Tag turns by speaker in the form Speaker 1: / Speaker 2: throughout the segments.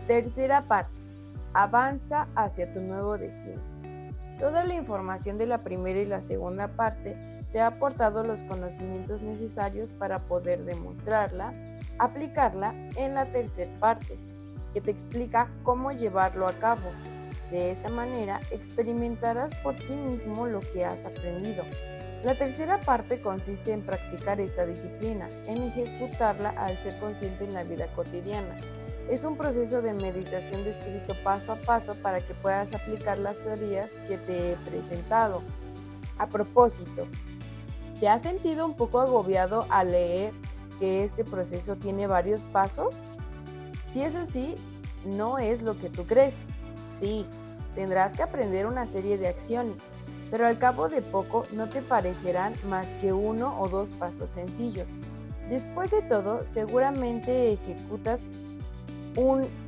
Speaker 1: Tercera parte. Avanza hacia tu nuevo destino. Toda la información de la primera y la segunda parte te ha aportado los conocimientos necesarios para poder demostrarla, aplicarla en la tercera parte, que te explica cómo llevarlo a cabo. De esta manera, experimentarás por ti mismo lo que has aprendido. La tercera parte consiste en practicar esta disciplina, en ejecutarla al ser consciente en la vida cotidiana. Es un proceso de meditación descrito paso a paso para que puedas aplicar las teorías que te he presentado. A propósito, ¿te has sentido un poco agobiado al leer que este proceso tiene varios pasos? Si es así, no es lo que tú crees. Sí, tendrás que aprender una serie de acciones, pero al cabo de poco no te parecerán más que uno o dos pasos sencillos. Después de todo, seguramente ejecutas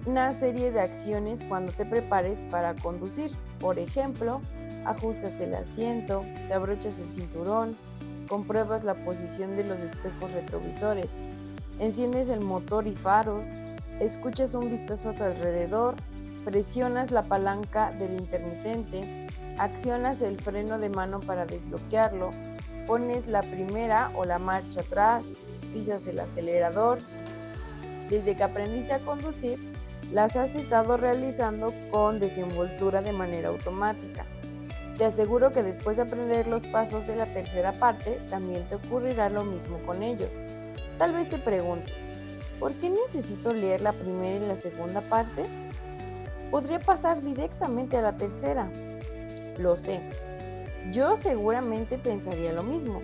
Speaker 1: una serie de acciones cuando te prepares para conducir. Por ejemplo, ajustas el asiento, te abrochas el cinturón, compruebas la posición de los espejos retrovisores, enciendes el motor y faros, escuchas un vistazo a tu alrededor, presionas la palanca del intermitente, accionas el freno de mano para desbloquearlo, pones la primera o la marcha atrás, pisas el acelerador. Desde que aprendiste a conducir, las has estado realizando con desenvoltura de manera automática. Te aseguro que después de aprender los pasos de la tercera parte, también te ocurrirá lo mismo con ellos. Tal vez te preguntes, ¿por qué necesito leer la primera y la segunda parte? Podría pasar directamente a la tercera. Lo sé, yo seguramente pensaría lo mismo.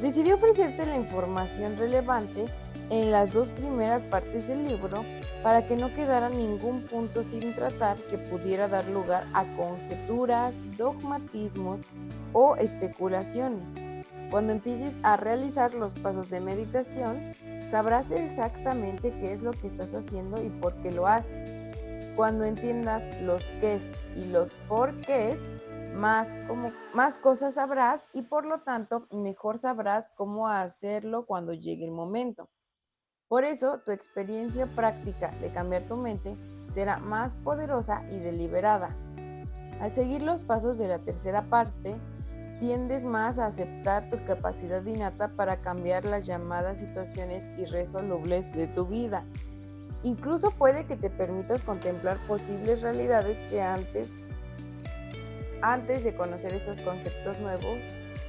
Speaker 1: Decidí ofrecerte la información relevante en las dos primeras partes del libro para que no quedara ningún punto sin tratar que pudiera dar lugar a conjeturas, dogmatismos o especulaciones. Cuando empieces a realizar los pasos de meditación, sabrás exactamente qué es lo que estás haciendo y por qué lo haces. Cuando entiendas los qués y los porqués, más cosas sabrás y por lo tanto mejor sabrás cómo hacerlo cuando llegue el momento. Por eso, tu experiencia práctica de cambiar tu mente será más poderosa y deliberada. Al seguir los pasos de la tercera parte, tiendes más a aceptar tu capacidad innata para cambiar las llamadas situaciones irresolubles de tu vida. Incluso puede que te permitas contemplar posibles realidades que antes de conocer estos conceptos nuevos,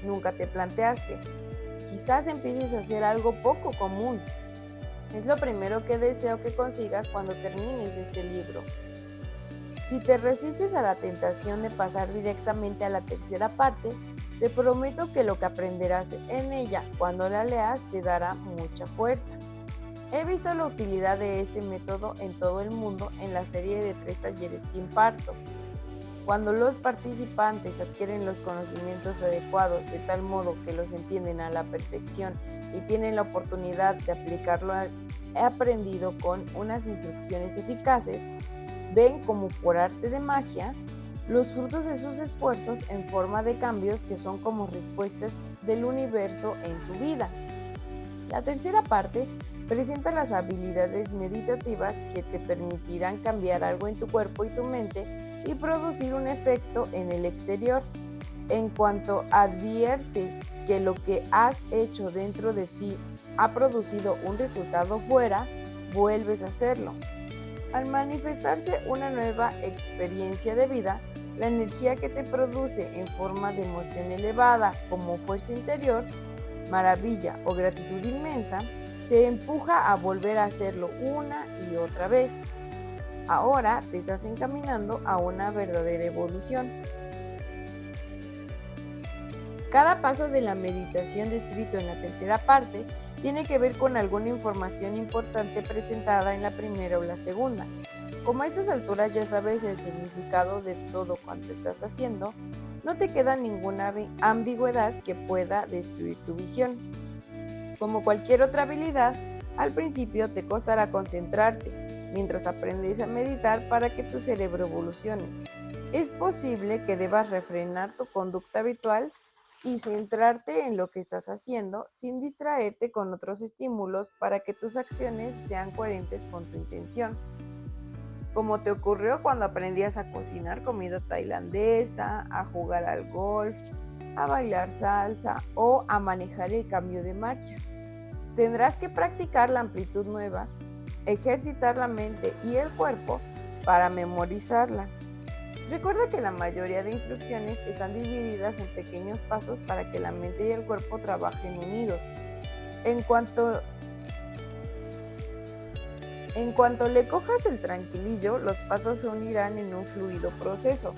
Speaker 1: nunca te planteaste. Quizás empieces a hacer algo poco común. Es lo primero que deseo que consigas cuando termines este libro. Si te resistes a la tentación de pasar directamente a la tercera parte, te prometo que lo que aprenderás en ella cuando la leas te dará mucha fuerza. He visto la utilidad de este método en todo el mundo en la serie de 3 talleres que imparto. Cuando los participantes adquieren los conocimientos adecuados de tal modo que los entienden a la perfección y tienen la oportunidad de aplicar lo aprendido con unas instrucciones eficaces, ven como por arte de magia los frutos de sus esfuerzos en forma de cambios que son como respuestas del universo en su vida. La tercera parte presenta las habilidades meditativas que te permitirán cambiar algo en tu cuerpo y tu mente y producir un efecto en el exterior. En cuanto adviertes que lo que has hecho dentro de ti ha producido un resultado fuera, vuelves a hacerlo. Al manifestarse una nueva experiencia de vida, la energía que te produce en forma de emoción elevada como fuerza interior, maravilla o gratitud inmensa, te empuja a volver a hacerlo una y otra vez. Ahora te estás encaminando a una verdadera evolución. Cada paso de la meditación descrito en la tercera parte tiene que ver con alguna información importante presentada en la primera o la segunda. Como a estas alturas ya sabes el significado de todo cuanto estás haciendo, no te queda ninguna ambigüedad que pueda destruir tu visión. Como cualquier otra habilidad, al principio te costará concentrarte mientras aprendes a meditar para que tu cerebro evolucione. Es posible que debas refrenar tu conducta habitual y centrarte en lo que estás haciendo sin distraerte con otros estímulos para que tus acciones sean coherentes con tu intención. como te ocurrió cuando aprendías a cocinar comida tailandesa, a jugar al golf, a bailar salsa o a manejar el cambio de marcha. Tendrás que practicar la amplitud nueva, ejercitar la mente y el cuerpo para memorizarla. Recuerda que la mayoría de instrucciones están divididas en pequeños pasos para que la mente y el cuerpo trabajen unidos. En cuanto, en cuanto le cojas el tranquilillo, los pasos se unirán en un fluido proceso.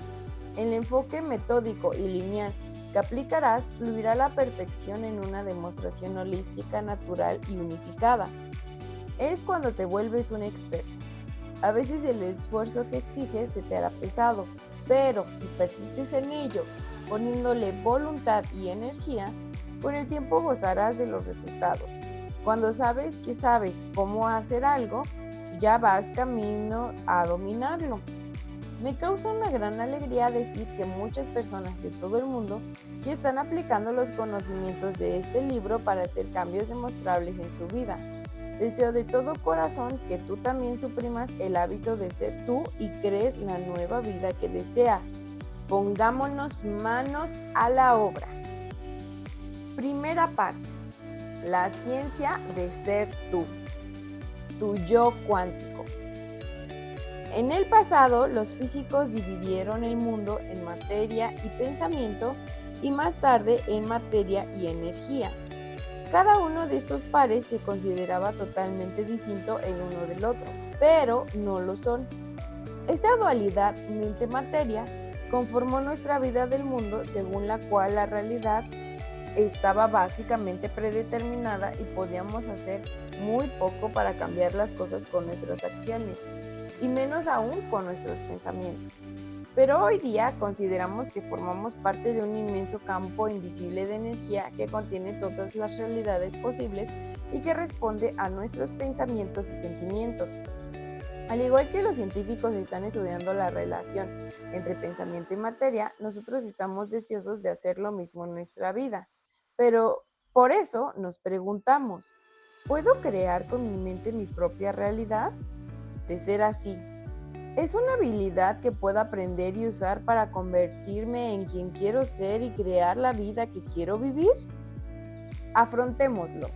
Speaker 1: El enfoque metódico y lineal que aplicarás fluirá a la perfección en una demostración holística, natural y unificada. Es cuando te vuelves un experto. A veces el esfuerzo que exiges se te hará pesado, pero si persistes en ello, poniéndole voluntad y energía, con el tiempo gozarás de los resultados. Cuando sabes que sabes cómo hacer algo, ya vas camino a dominarlo. Me causa una gran alegría decir que muchas personas de todo el mundo ya están aplicando los conocimientos de este libro para hacer cambios demostrables en su vida. Deseo de todo corazón que tú también suprimas el hábito de ser tú y crees la nueva vida que deseas. Pongámonos manos a la obra. Primera parte. La ciencia de ser tú. Tu yo cuántico. En el pasado, los físicos dividieron el mundo en materia y pensamiento y más tarde en materia y energía. Cada uno de estos pares se consideraba totalmente distinto el uno del otro, pero no lo son. Esta dualidad mente-materia conformó nuestra vida del mundo según la cual la realidad estaba básicamente predeterminada y podíamos hacer muy poco para cambiar las cosas con nuestras acciones, y menos aún con nuestros pensamientos. Pero hoy día consideramos que formamos parte de un inmenso campo invisible de energía que contiene todas las realidades posibles y que responde a nuestros pensamientos y sentimientos. Al igual que los científicos están estudiando la relación entre pensamiento y materia, nosotros estamos deseosos de hacer lo mismo en nuestra vida. Pero por eso nos preguntamos, ¿puedo crear con mi mente mi propia realidad? De ser así, ¿es una habilidad que puedo aprender y usar para convertirme en quien quiero ser y crear la vida que quiero vivir? Afrontémoslo.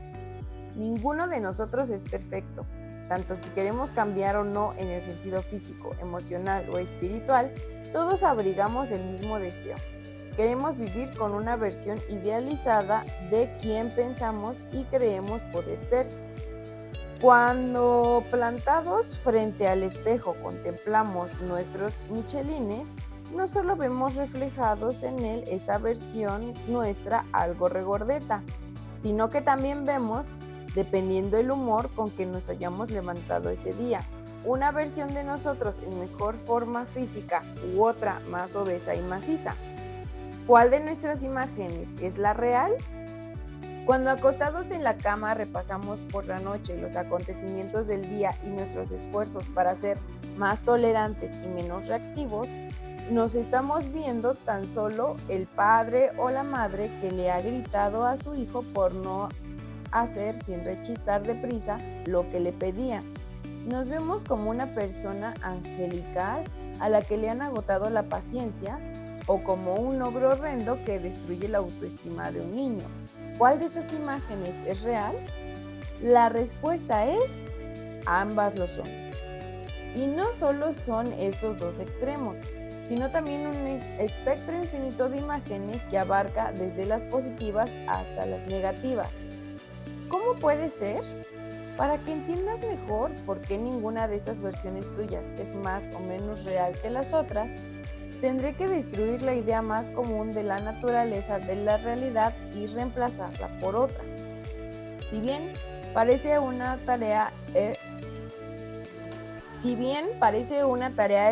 Speaker 1: Ninguno de nosotros es perfecto. Tanto si queremos cambiar o no en el sentido físico, emocional o espiritual, todos abrigamos el mismo deseo. Queremos vivir con una versión idealizada de quien pensamos y creemos poder ser. Cuando plantados frente al espejo contemplamos nuestros michelines, no solo vemos reflejados en él esta versión nuestra algo regordeta, sino que también vemos, dependiendo del humor con que nos hayamos levantado ese día, una versión de nosotros en mejor forma física u otra más obesa y maciza. ¿Cuál de nuestras imágenes es la real? Cuando acostados en la cama repasamos por la noche los acontecimientos del día y nuestros esfuerzos para ser más tolerantes y menos reactivos, nos estamos viendo tan solo el padre o la madre que le ha gritado a su hijo por no hacer sin rechistar deprisa lo que le pedía. Nos vemos como una persona angelical a la que le han agotado la paciencia o como un ogro horrendo que destruye la autoestima de un niño. ¿Cuál de estas imágenes es real? La respuesta es, ambas lo son. Y no solo son estos dos extremos, sino también un espectro infinito de imágenes que abarca desde las positivas hasta las negativas. ¿Cómo puede ser? Para que entiendas mejor por qué ninguna de esas versiones tuyas es más o menos real que las otras, tendré que destruir la idea más común de la naturaleza de la realidad y reemplazarla por otra. Si bien parece una tarea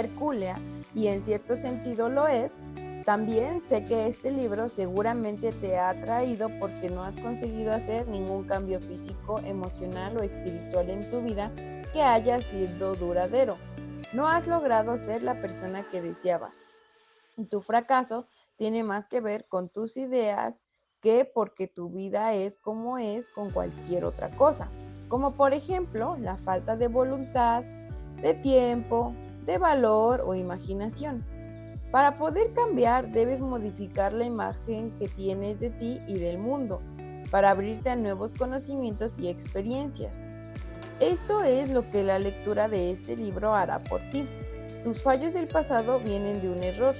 Speaker 1: hercúlea, y en cierto sentido lo es, también sé que este libro seguramente te ha atraído porque no has conseguido hacer ningún cambio físico, emocional o espiritual en tu vida que haya sido duradero. No has logrado ser la persona que deseabas. Tu fracaso tiene más que ver con tus ideas que porque tu vida es como es con cualquier otra cosa, como por ejemplo la falta de voluntad, de tiempo, de valor o imaginación. Para poder cambiar, debes modificar la imagen que tienes de ti y del mundo, para abrirte a nuevos conocimientos y experiencias. Esto es lo que la lectura de este libro hará por ti. Tus fallos del pasado vienen de un error.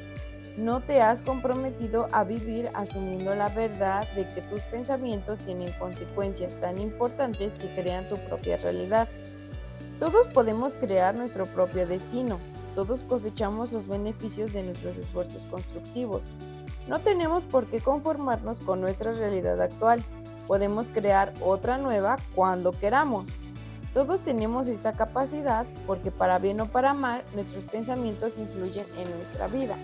Speaker 1: No te has comprometido a vivir asumiendo la verdad de que tus pensamientos tienen consecuencias tan importantes que crean tu propia realidad. Todos podemos crear nuestro propio destino. Todos cosechamos los beneficios de nuestros esfuerzos constructivos. No tenemos por qué conformarnos con nuestra realidad actual. Podemos crear otra nueva cuando queramos. Todos tenemos esta capacidad porque para bien o para mal, nuestros pensamientos influyen en nuestra vida.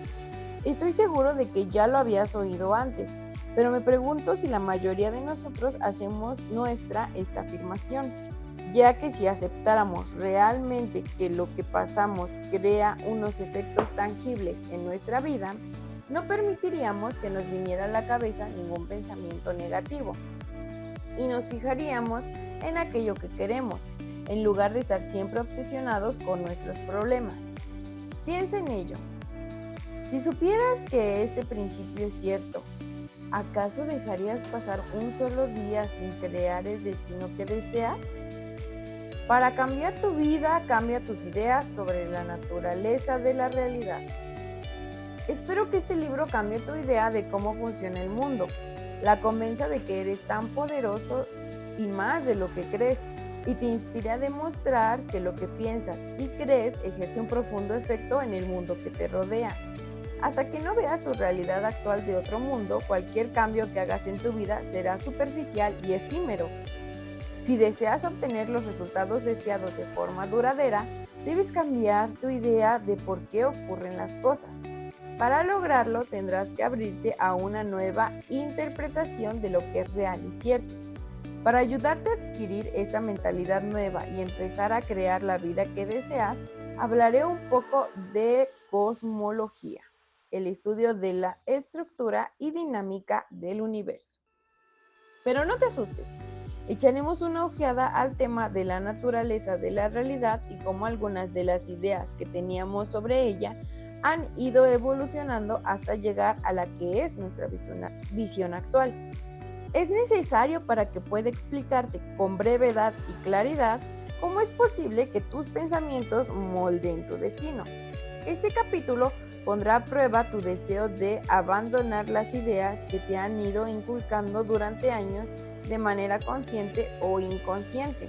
Speaker 1: Estoy seguro de que ya lo habías oído antes, pero me pregunto si la mayoría de nosotros hacemos nuestra esta afirmación, ya que si aceptáramos realmente que lo que pasamos crea unos efectos tangibles en nuestra vida, no permitiríamos que nos viniera a la cabeza ningún pensamiento negativo y nos fijaríamos en aquello que queremos, en lugar de estar siempre obsesionados con nuestros problemas. Piensa en ello. Si supieras que este principio es cierto, ¿acaso dejarías pasar un solo día sin crear el destino que deseas? Para cambiar tu vida, cambia tus ideas sobre la naturaleza de la realidad. Espero que este libro cambie tu idea de cómo funciona el mundo, la convenza de que eres tan poderoso y más de lo que crees, y te inspire a demostrar que lo que piensas y crees ejerce un profundo efecto en el mundo que te rodea. Hasta que no veas tu realidad actual de otro mundo, cualquier cambio que hagas en tu vida será superficial y efímero. Si deseas obtener los resultados deseados de forma duradera, debes cambiar tu idea de por qué ocurren las cosas. Para lograrlo, tendrás que abrirte a una nueva interpretación de lo que es real y cierto. Para ayudarte a adquirir esta mentalidad nueva y empezar a crear la vida que deseas, hablaré un poco de cosmología, el estudio de la estructura y dinámica del universo. Pero no te asustes, echaremos una ojeada al tema de la naturaleza de la realidad y cómo algunas de las ideas que teníamos sobre ella han ido evolucionando hasta llegar a la que es nuestra visión actual. Es necesario para que pueda explicarte con brevedad y claridad cómo es posible que tus pensamientos moldeen tu destino. Este capítulo pondrá a prueba tu deseo de abandonar las ideas que te han ido inculcando durante años de manera consciente o inconsciente.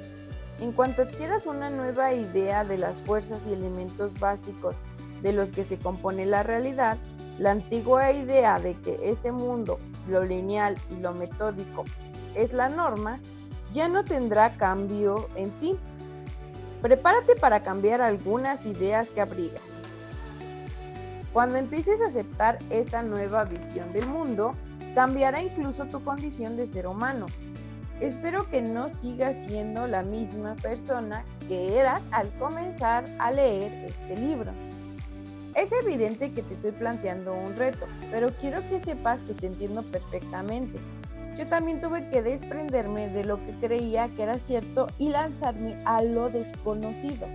Speaker 1: En cuanto adquieras una nueva idea de las fuerzas y elementos básicos de los que se compone la realidad, la antigua idea de que este mundo, lo lineal y lo metódico, es la norma, ya no tendrá cambio en ti. Prepárate para cambiar algunas ideas que abrigas. Cuando empieces a aceptar esta nueva visión del mundo, cambiará incluso tu condición de ser humano. Espero que no sigas siendo la misma persona que eras al comenzar a leer este libro. Es evidente que te estoy planteando un reto, pero quiero que sepas que te entiendo perfectamente. Yo también tuve que desprenderme de lo que creía que era cierto y lanzarme a lo desconocido.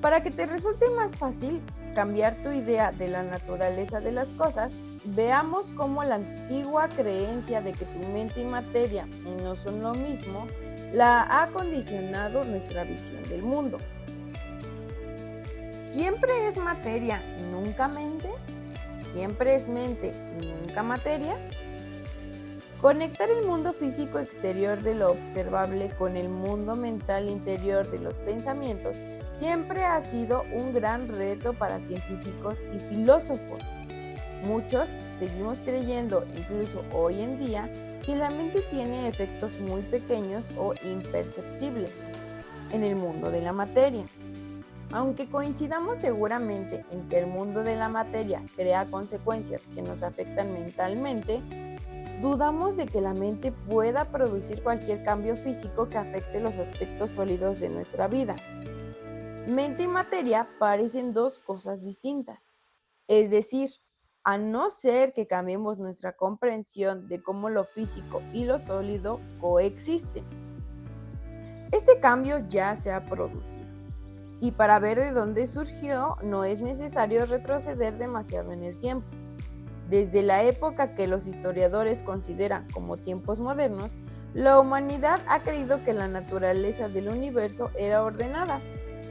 Speaker 1: Para que te resulte más fácil cambiar tu idea de la naturaleza de las cosas, veamos cómo la antigua creencia de que tu mente y materia no son lo mismo la ha condicionado nuestra visión del mundo. ¿Siempre es materia y nunca mente? ¿Siempre es mente y nunca materia? Conectar el mundo físico exterior de lo observable con el mundo mental interior de los pensamientos siempre ha sido un gran reto para científicos y filósofos. Muchos seguimos creyendo, incluso hoy en día, que la mente tiene efectos muy pequeños o imperceptibles en el mundo de la materia. Aunque coincidamos seguramente en que el mundo de la materia crea consecuencias que nos afectan mentalmente, dudamos de que la mente pueda producir cualquier cambio físico que afecte los aspectos sólidos de nuestra vida. Mente y materia parecen dos cosas distintas. Es decir, a no ser que cambiemos nuestra comprensión de cómo lo físico y lo sólido coexisten. Este cambio ya se ha producido. Y para ver de dónde surgió, no es necesario retroceder demasiado en el tiempo. Desde la época que los historiadores consideran como tiempos modernos, la humanidad ha creído que la naturaleza del universo era ordenada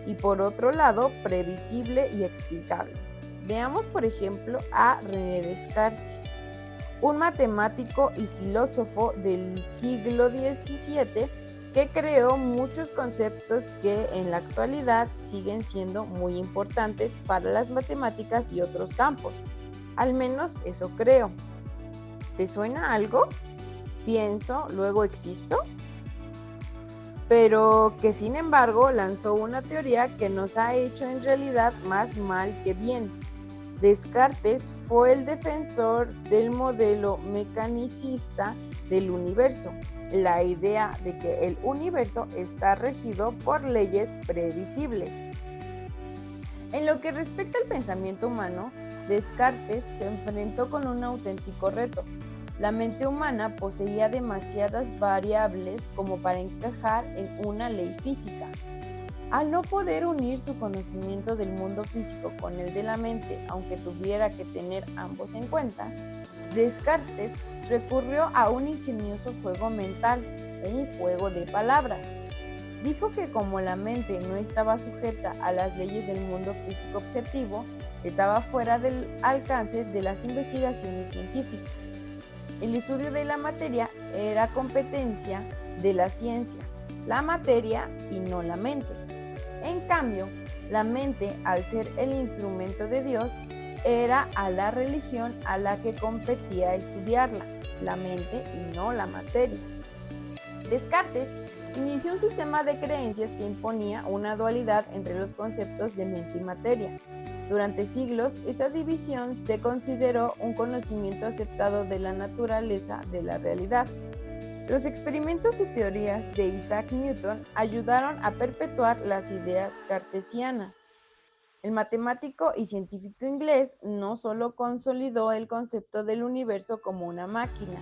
Speaker 1: y, por otro lado, previsible y explicable. Veamos, por ejemplo, a René Descartes, un matemático y filósofo del siglo XVII que creó muchos conceptos que en la actualidad siguen siendo muy importantes para las matemáticas y otros campos. Al menos eso creo. ¿Te suena algo? Pienso, luego existo. Pero que sin embargo lanzó una teoría que nos ha hecho en realidad más mal que bien. Descartes fue el defensor del modelo mecanicista del universo, la idea de que el universo está regido por leyes previsibles. En lo que respecta al pensamiento humano, Descartes se enfrentó con un auténtico reto. La mente humana poseía demasiadas variables como para encajar en una ley física. Al no poder unir su conocimiento del mundo físico con el de la mente, aunque tuviera que tener ambos en cuenta, Descartes recurrió a un ingenioso juego mental, un juego de palabras. Dijo que como la mente no estaba sujeta a las leyes del mundo físico objetivo, estaba fuera del alcance de las investigaciones científicas. El estudio de la materia era competencia de la ciencia, la materia y no la mente. En cambio, la mente, al ser el instrumento de Dios, era a la religión a la que competía estudiarla, la mente y no la materia. Descartes inició un sistema de creencias que imponía una dualidad entre los conceptos de mente y materia. Durante siglos, esta división se consideró un conocimiento aceptado de la naturaleza de la realidad. Los experimentos y teorías de Isaac Newton ayudaron a perpetuar las ideas cartesianas. El matemático y científico inglés no solo consolidó el concepto del universo como una máquina,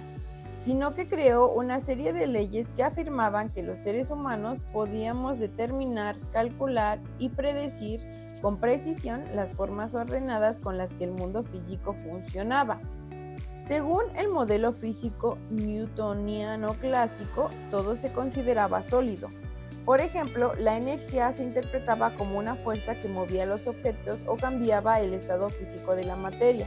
Speaker 1: sino que creó una serie de leyes que afirmaban que los seres humanos podíamos determinar, calcular y predecir con precisión las formas ordenadas con las que el mundo físico funcionaba. Según el modelo físico newtoniano clásico, todo se consideraba sólido. Por ejemplo, la energía se interpretaba como una fuerza que movía los objetos o cambiaba el estado físico de la materia.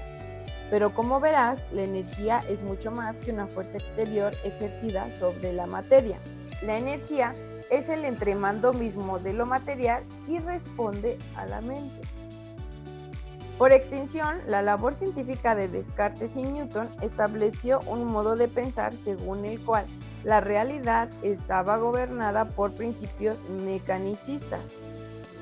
Speaker 1: Pero como verás, la energía es mucho más que una fuerza exterior ejercida sobre la materia. La energía es el entremando mismo de lo material y responde a la mente. Por extensión, la labor científica de Descartes y Newton estableció un modo de pensar según el cual la realidad estaba gobernada por principios mecanicistas.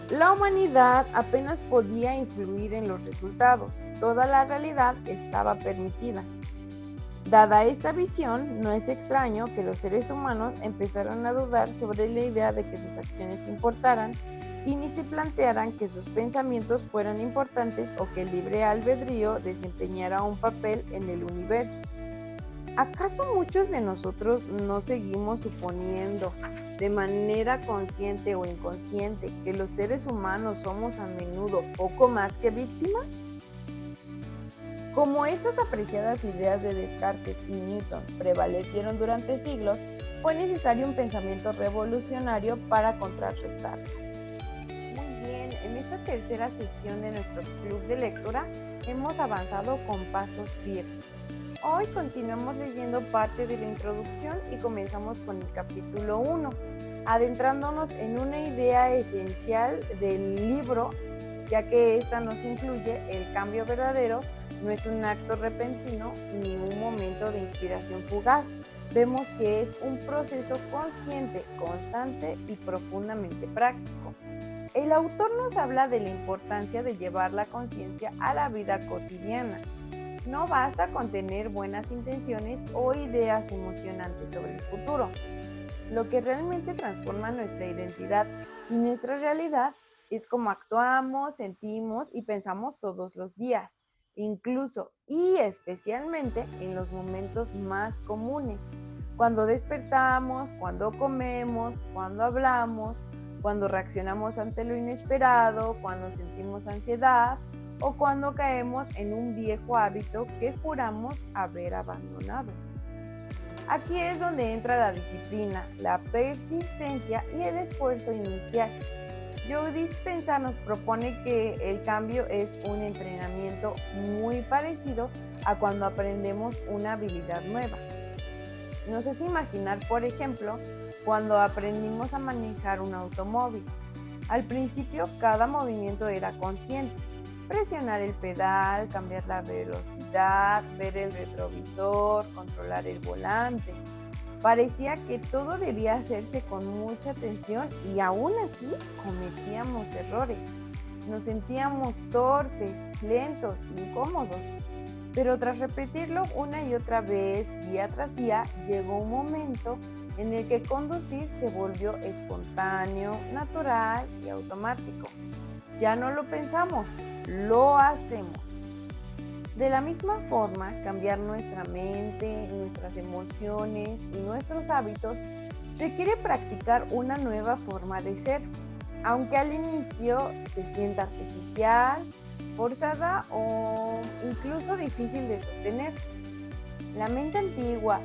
Speaker 1: La humanidad apenas podía influir en los resultados, toda la realidad estaba permitida. Dada esta visión, no es extraño que los seres humanos empezaran a dudar sobre la idea de que sus acciones importaran y ni se plantearan que sus pensamientos fueran importantes o que el libre albedrío desempeñara un papel en el universo. ¿Acaso muchos de nosotros no seguimos suponiendo, de manera consciente o inconsciente, que los seres humanos somos a menudo poco más que víctimas? Como estas apreciadas ideas de Descartes y Newton prevalecieron durante siglos, fue necesario un pensamiento revolucionario para contrarrestarlas. Muy bien, en esta tercera sesión de nuestro club de lectura hemos avanzado con pasos firmes. Hoy continuamos leyendo parte de la introducción y comenzamos con el capítulo 1, adentrándonos en una idea esencial del libro, ya que esta nos incluye: el cambio verdadero no es un acto repentino ni un momento de inspiración fugaz. Vemos que es un proceso consciente, constante y profundamente práctico. El autor nos habla de la importancia de llevar la conciencia a la vida cotidiana. No basta con tener buenas intenciones o ideas emocionantes sobre el futuro. Lo que realmente transforma nuestra identidad y nuestra realidad es cómo actuamos, sentimos y pensamos todos los días, incluso y especialmente en los momentos más comunes, cuando despertamos, cuando comemos, cuando hablamos, cuando reaccionamos ante lo inesperado, cuando sentimos ansiedad o cuando caemos en un viejo hábito que juramos haber abandonado. Aquí es donde entra la disciplina, la persistencia y el esfuerzo inicial. Joe Dispenza nos propone que el cambio es un entrenamiento muy parecido a cuando aprendemos una habilidad nueva. Nos hace imaginar, por ejemplo, cuando aprendimos a manejar un automóvil. Al principio, cada movimiento era consciente. Presionar el pedal, cambiar la velocidad, ver el retrovisor, controlar el volante. Parecía que todo debía hacerse con mucha atención y aún así cometíamos errores. Nos sentíamos torpes, lentos, incómodos. Pero tras repetirlo una y otra vez, día tras día, llegó un momento en el que conducir se volvió espontáneo, natural y automático. Ya no lo pensamos, lo hacemos. De la misma forma, cambiar nuestra mente, nuestras emociones y nuestros hábitos requiere practicar una nueva forma de ser, aunque al inicio se sienta artificial, forzada o incluso difícil de sostener. La mente antigua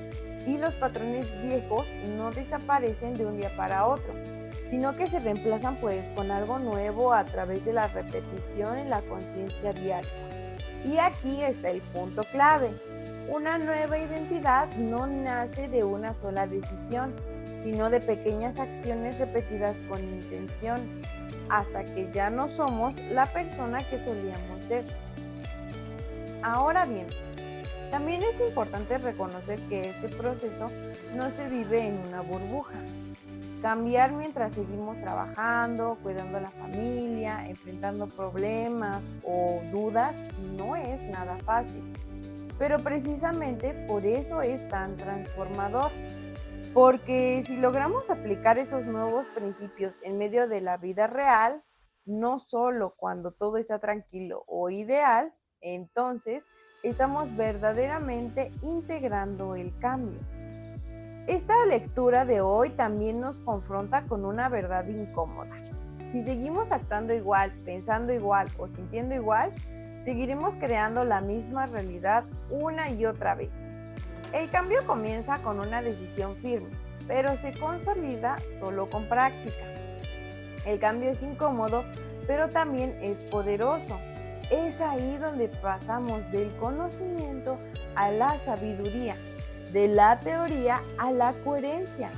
Speaker 1: y los patrones viejos no desaparecen de un día para otro, sino que se reemplazan con algo nuevo a través de la repetición en la conciencia diaria. Y aquí está el punto clave. Una nueva identidad no nace de una sola decisión, sino de pequeñas acciones repetidas con intención, hasta que ya no somos la persona que solíamos ser. Ahora bien, también es importante reconocer que este proceso no se vive en una burbuja. Cambiar mientras seguimos trabajando, cuidando a la familia, enfrentando problemas o dudas no es nada fácil. Pero precisamente por eso es tan transformador. Porque si logramos aplicar esos nuevos principios en medio de la vida real, no solo cuando todo está tranquilo o ideal, entonces estamos verdaderamente integrando el cambio. Esta lectura de hoy también nos confronta con una verdad incómoda. Si seguimos actuando igual, pensando igual o sintiendo igual, seguiremos creando la misma realidad una y otra vez. El cambio comienza con una decisión firme, pero se consolida solo con práctica. El cambio es incómodo, pero también es poderoso. Es ahí donde pasamos del conocimiento a la sabiduría, de la teoría a la coherencia,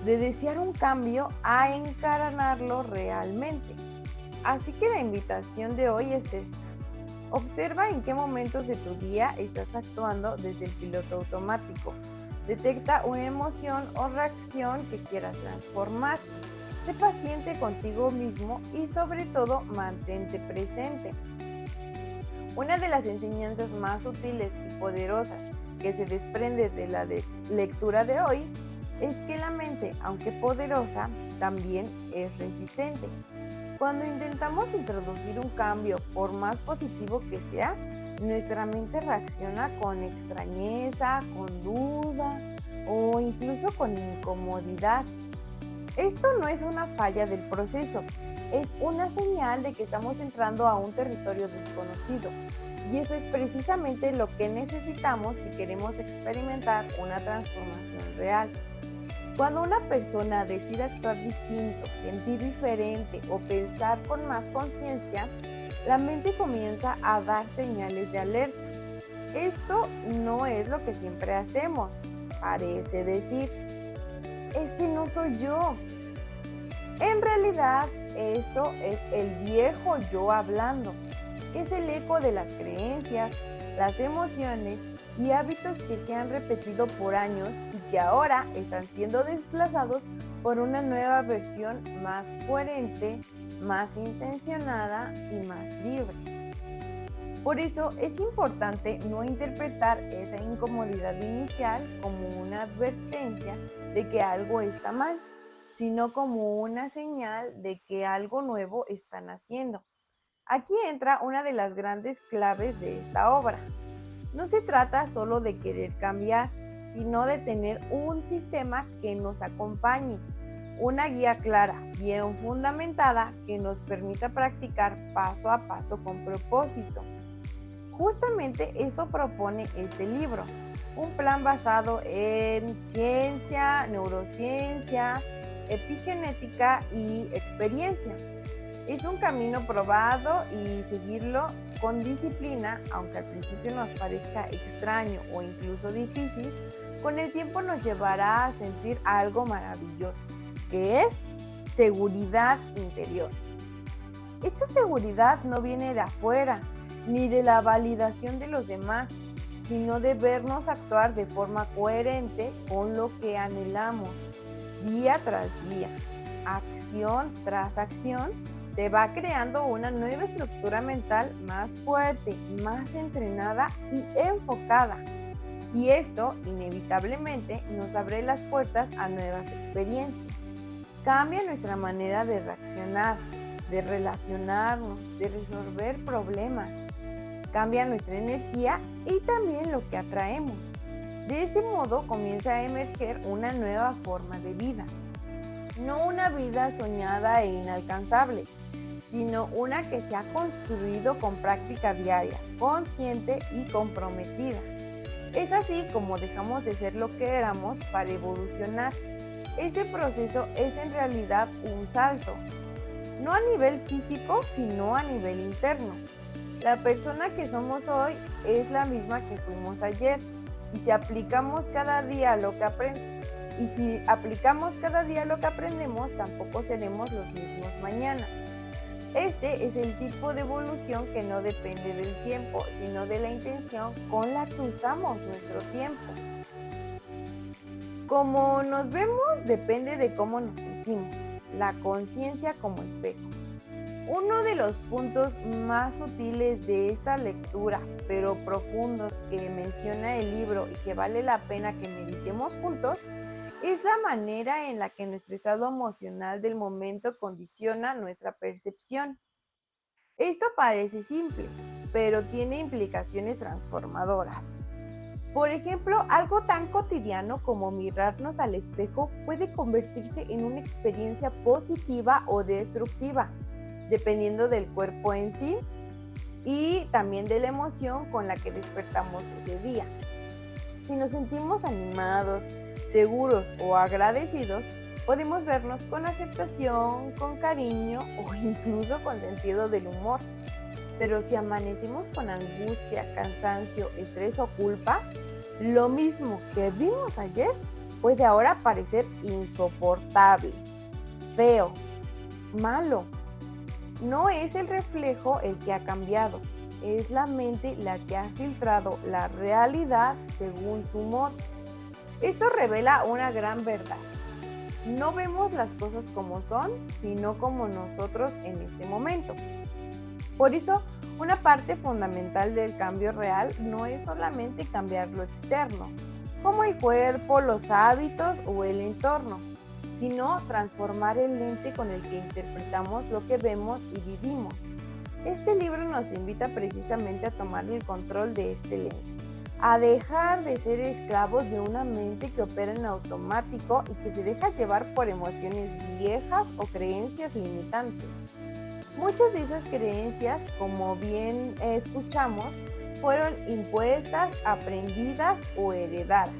Speaker 1: de desear un cambio a encarnarlo realmente. Así que la invitación de hoy es esta. Observa en qué momentos de tu día estás actuando desde el piloto automático. Detecta una emoción o reacción que quieras transformar. Sé paciente contigo mismo y sobre todo mantente presente. Una de las enseñanzas más útiles y poderosas que se desprende de la lectura de hoy es que la mente, aunque poderosa, también es resistente. Cuando intentamos introducir un cambio, por más positivo que sea, nuestra mente reacciona con extrañeza, con duda o incluso con incomodidad. Esto no es una falla del proceso, es una señal de que estamos entrando a un territorio desconocido. Y eso es precisamente lo que necesitamos si queremos experimentar una transformación real. Cuando una persona decide actuar distinto, sentir diferente o pensar con más conciencia, la mente comienza a dar señales de alerta. Esto no es lo que siempre hacemos, parece decir, este no soy yo. En realidad, eso es el viejo yo hablando. Es el eco de las creencias, las emociones y hábitos que se han repetido por años y que ahora están siendo desplazados por una nueva versión más coherente, más intencionada y más libre. Por eso es importante no interpretar esa incomodidad inicial como una advertencia de que algo está mal, sino como una señal de que algo nuevo están haciendo. Aquí entra una de las grandes claves de esta obra. No se trata solo de querer cambiar, sino de tener un sistema que nos acompañe, una guía clara, bien fundamentada, que nos permita practicar paso a paso con propósito. Justamente eso propone este libro, un plan basado en ciencia, neurociencia, epigenética y experiencia. Es un camino probado y seguirlo con disciplina, aunque al principio nos parezca extraño o incluso difícil, con el tiempo nos llevará a sentir algo maravilloso, que es seguridad interior. Esta seguridad no viene de afuera, ni de la validación de los demás, sino de vernos actuar de forma coherente con lo que anhelamos, día tras día, acción tras acción. Se va creando una nueva estructura mental más fuerte, más entrenada y enfocada. Y esto, inevitablemente, nos abre las puertas a nuevas experiencias. Cambia nuestra manera de reaccionar, de relacionarnos, de resolver problemas. Cambia nuestra energía y también lo que atraemos. De este modo comienza a emerger una nueva forma de vida. No una vida soñada e inalcanzable, sino una que se ha construido con práctica diaria, consciente y comprometida. Es así como dejamos de ser lo que éramos para evolucionar. Este proceso es en realidad un salto, no a nivel físico, sino a nivel interno. La persona que somos hoy es la misma que fuimos ayer, y si aplicamos cada día lo que aprendemos, tampoco seremos los mismos mañana. Este es el tipo de evolución que no depende del tiempo, sino de la intención con la que usamos nuestro tiempo. Como nos vemos depende de cómo nos sentimos, la conciencia como espejo. Uno de los puntos más sutiles de esta lectura, pero profundos, que menciona el libro y que vale la pena que meditemos juntos, es la manera en la que nuestro estado emocional del momento condiciona nuestra percepción. Esto parece simple, pero tiene implicaciones transformadoras. Por ejemplo, algo tan cotidiano como mirarnos al espejo puede convertirse en una experiencia positiva o destructiva, dependiendo del cuerpo en sí y también de la emoción con la que despertamos ese día. Si nos sentimos animados, seguros o agradecidos, podemos vernos con aceptación, con cariño o incluso con sentido del humor. Pero si amanecemos con angustia, cansancio, estrés o culpa, lo mismo que vimos ayer puede ahora parecer insoportable, feo, malo. No es el reflejo el que ha cambiado, es la mente la que ha filtrado la realidad según su humor. Esto revela una gran verdad. No vemos las cosas como son, sino como nosotros en este momento. Por eso, una parte fundamental del cambio real no es solamente cambiar lo externo, como el cuerpo, los hábitos o el entorno, sino transformar el lente con el que interpretamos lo que vemos y vivimos. Este libro nos invita precisamente a tomar el control de este lente, a dejar de ser esclavos de una mente que opera en automático y que se deja llevar por emociones viejas o creencias limitantes. Muchas de esas creencias, como bien escuchamos, fueron impuestas, aprendidas o heredadas.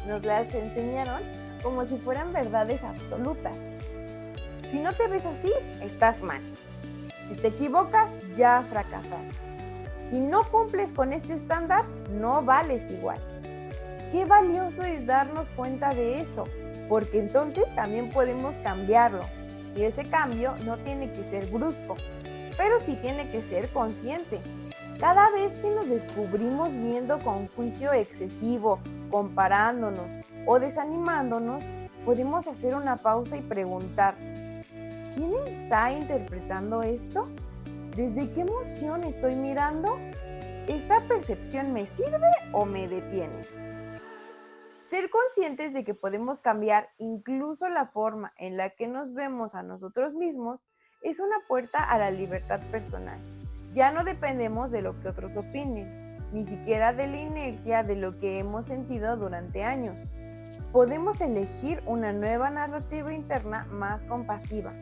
Speaker 1: Nos las enseñaron como si fueran verdades absolutas. Si no te ves así, estás mal. Si te equivocas, ya fracasaste. Si no cumples con este estándar, no vales igual. Qué valioso es darnos cuenta de esto, porque entonces también podemos cambiarlo. Y ese cambio no tiene que ser brusco, pero sí tiene que ser consciente. Cada vez que nos descubrimos viendo con juicio excesivo, comparándonos o desanimándonos, podemos hacer una pausa y preguntarnos: ¿quién está interpretando esto? ¿Desde qué emoción estoy mirando? ¿Esta percepción me sirve o me detiene? Ser conscientes de que podemos cambiar incluso la forma en la que nos vemos a nosotros mismos es una puerta a la libertad personal. Ya no dependemos de lo que otros opinen, ni siquiera de la inercia de lo que hemos sentido durante años. Podemos elegir una nueva narrativa interna más compasiva.